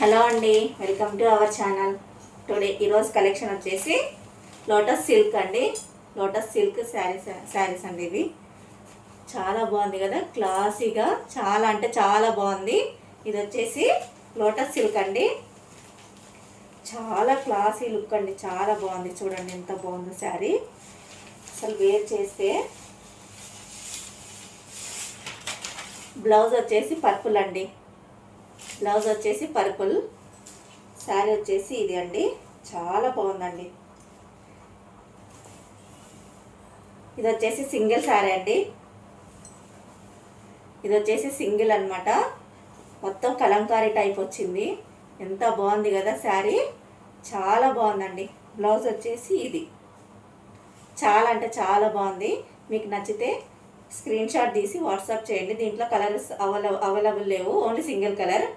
Hello అండి, welcome to our channel. ఈరోజు collection వచ్చేసి లోటస్ సిల్క్ అండి. లోటస్ సిల్క్ శారీస్ అండి. ఇవి చాలా బాగుంది కదా, క్లాసీగా చాలా అంటే చాలా బాగుంది. ఇది వచ్చేసి లోటస్ సిల్క్ అండి. చాలా క్లాసీ లుక్ అండి, చాలా బాగుంది. చూడండి ఎంత బాగుందో శారీ. అసలు వేర్ చేస్తే బ్లౌజ్ వచ్చేసి పర్పుల్ అండి. బ్లౌజ్ వచ్చేసి పర్పుల్, శారీ వచ్చేసి ఇది అండి. చాలా బాగుందండి. ఇది వచ్చేసి సింగిల్ శారీ అండి. ఇది వచ్చేసి సింగిల్ అన్నమాట. మొత్తం కలంకారీ టైప్ వచ్చింది. ఎంత బాగుంది కదా శారీ, చాలా బాగుందండి. బ్లౌజ్ వచ్చేసి ఇది. చాలా అంటే చాలా బాగుంది. మీకు నచ్చితే స్క్రీన్ షాట్ తీసి వాట్సాప్ చేయండి. దీంట్లో కలర్స్ అవైలబుల్ లేవు, ఓన్లీ సింగిల్ కలర్.